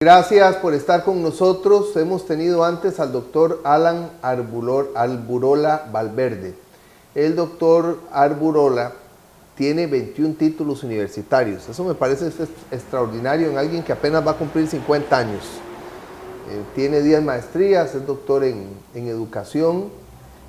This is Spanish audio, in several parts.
Gracias por estar con nosotros. Hemos tenido antes al doctor Alan Alburola Valverde. El doctor Alburola tiene 21 títulos universitarios. Eso me parece extraordinario en alguien que apenas va a cumplir 50 años. Tiene 10 maestrías, es doctor en educación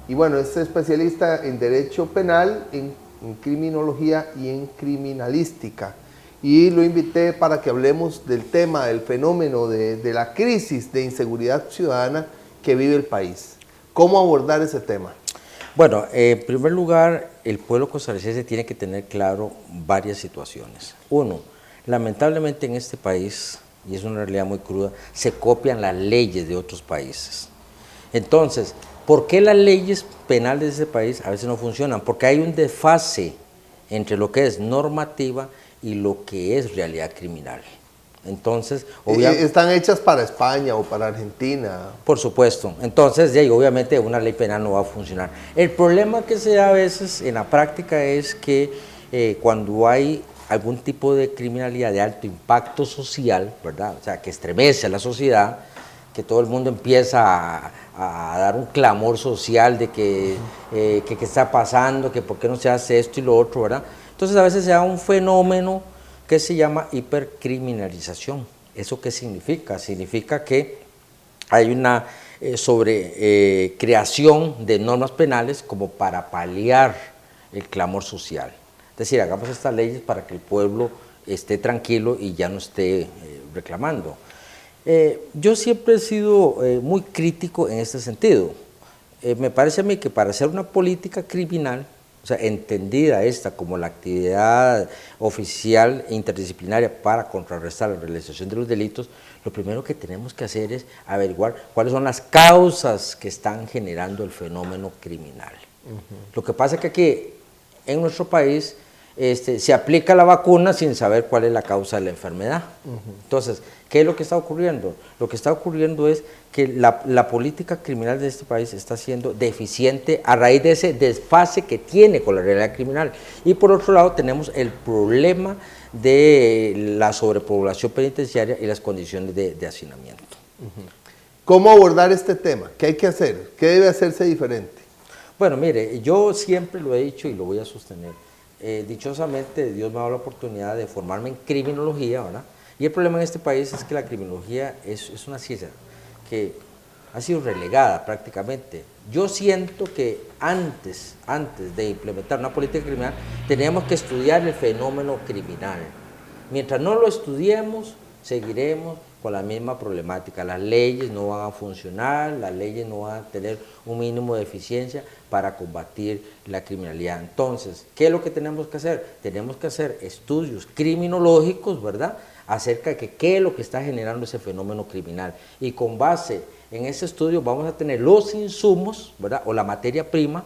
y bueno, es especialista en derecho penal, en criminología y en criminalística. Y lo invité para que hablemos del tema, del fenómeno de la crisis de inseguridad ciudadana que vive el país. ¿Cómo abordar ese tema? Bueno, en primer lugar, el pueblo costarricense tiene que tener claro varias situaciones. Uno, lamentablemente en este país, y es una realidad muy cruda, se copian las leyes de otros países. Entonces, ¿por qué las leyes penales de ese país a veces no funcionan? Porque hay un desfase entre lo que es normativa y lo que es realidad criminal. Entonces, ¿están hechas para España o para Argentina? Por supuesto. Entonces, obviamente una ley penal no va a funcionar. El problema que se da a veces en la práctica es que cuando hay algún tipo de criminalidad de alto impacto social, ¿verdad? O sea, que estremece a la sociedad, que todo el mundo empieza a dar un clamor social de que qué está pasando, que por qué no se hace esto y lo otro, ¿verdad? Entonces a veces se da un fenómeno que se llama hipercriminalización. ¿Eso qué significa? Significa que hay una sobrecreación de normas penales como para paliar el clamor social. Es decir, hagamos estas leyes para que el pueblo esté tranquilo y ya no esté reclamando. Yo siempre he sido muy crítico en este sentido. Me parece a mí que para hacer una política criminal, o sea, entendida esta como la actividad oficial e interdisciplinaria para contrarrestar la realización de los delitos, lo primero que tenemos que hacer es averiguar cuáles son las causas que están generando el fenómeno criminal. Lo que pasa es que aquí, en nuestro país, se aplica la vacuna sin saber cuál es la causa de la enfermedad. Entonces, ¿qué es lo que está ocurriendo? Lo que está ocurriendo es que la política criminal de este país está siendo deficiente a raíz de ese desfase que tiene con la realidad criminal. Y por otro lado tenemos el problema de la sobrepoblación penitenciaria y las condiciones de hacinamiento. ¿Cómo abordar este tema? ¿Qué hay que hacer? ¿Qué debe hacerse diferente? Bueno, mire, yo siempre lo he dicho y lo voy a sostener. Dichosamente Dios me ha dado la oportunidad de formarme en criminología, ¿verdad? Y el problema en este país es que la criminología es una ciencia que ha sido relegada prácticamente. Yo siento que antes de implementar una política criminal, teníamos que estudiar el fenómeno criminal. Mientras no lo estudiemos, seguiremos con la misma problemática. Las leyes no van a funcionar, las leyes no van a tener un mínimo de eficiencia para combatir la criminalidad. Entonces, ¿qué es lo que tenemos que hacer? Tenemos que hacer estudios criminológicos, ¿verdad?, acerca de qué es lo que está generando ese fenómeno criminal. Y con base en ese estudio vamos a tener los insumos, ¿verdad?, o la materia prima,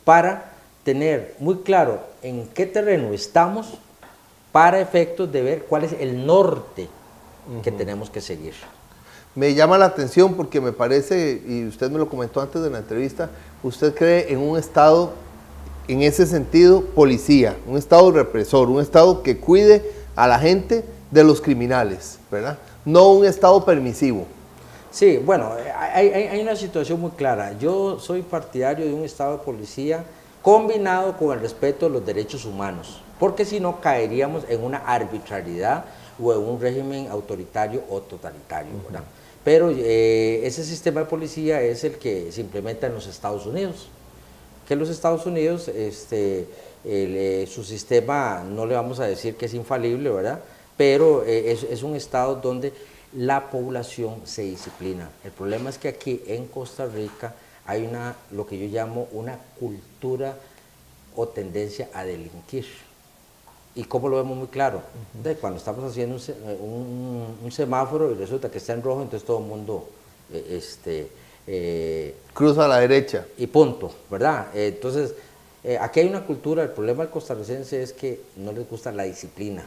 para tener muy claro en qué terreno estamos para efectos de ver cuál es el norte que tenemos que seguir. Me llama la atención porque me parece, y usted me lo comentó antes de la entrevista, usted cree en un Estado, en ese sentido, policía, un Estado represor, un Estado que cuide a la gente de los criminales, ¿verdad? No un Estado permisivo. Sí, bueno, hay una situación muy clara. Yo soy partidario de un Estado de policía combinado con el respeto de los derechos humanos, porque si no caeríamos en una arbitrariedad o en un régimen autoritario o totalitario, ¿verdad? Pero ese sistema de policía es el que se implementa en los Estados Unidos, que los Estados Unidos, su sistema, no le vamos a decir que es infalible, ¿verdad?, pero es un estado donde la población se disciplina. El problema es que aquí en Costa Rica hay lo que yo llamo una cultura o tendencia a delinquir. ¿Y cómo lo vemos muy claro? Cuando estamos haciendo un semáforo y resulta que está en rojo, entonces todo el mundo cruza a la derecha. Y punto, ¿verdad? Entonces, aquí hay una cultura, el problema del costarricense es que no les gusta la disciplina.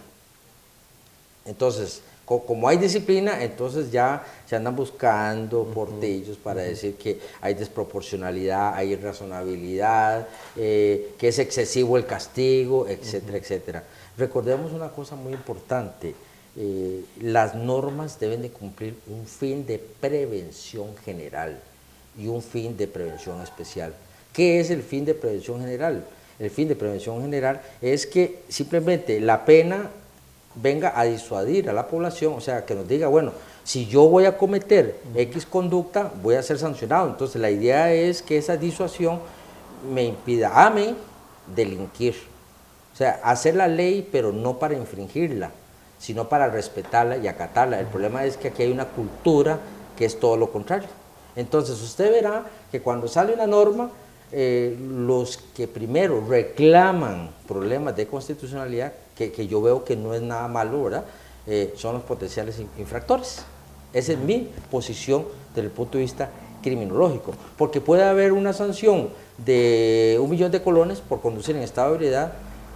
Entonces, Como hay disciplina, entonces ya se andan buscando portillos para decir que hay desproporcionalidad, hay irrazonabilidad, que es excesivo el castigo, etcétera, etcétera. Recordemos una cosa muy importante, las normas deben de cumplir un fin de prevención general y un fin de prevención especial. ¿Qué es el fin de prevención general? El fin de prevención general es que simplemente la pena venga a disuadir a la población, o sea, que nos diga, bueno, si yo voy a cometer X conducta, voy a ser sancionado. Entonces, la idea es que esa disuasión me impida a mí delinquir. O sea, hacer la ley, pero no para infringirla, sino para respetarla y acatarla. El problema es que aquí hay una cultura que es todo lo contrario. Entonces, usted verá que cuando sale una norma, los que primero reclaman problemas de constitucionalidad, que yo veo que no es nada malo, ¿verdad? Son los potenciales infractores. Esa es mi posición desde el punto de vista criminológico, porque puede haber una sanción de 1 millón de colones por conducir en estado de ebriedad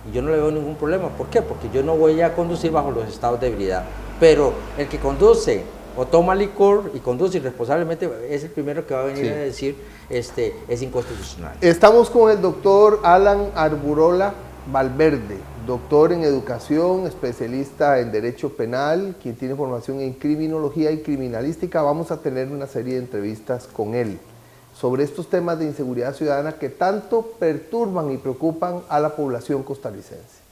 y yo no le veo ningún problema. ¿Por qué? Porque yo no voy a conducir bajo los estados de ebriedad, pero el que conduce o toma licor y conduce irresponsablemente es el primero que va a venir a decir es inconstitucional. Estamos con el doctor Alan Arburola Valverde, doctor en educación, especialista en derecho penal, quien tiene formación en criminología y criminalística. Vamos a tener una serie de entrevistas con él sobre estos temas de inseguridad ciudadana que tanto perturban y preocupan a la población costarricense.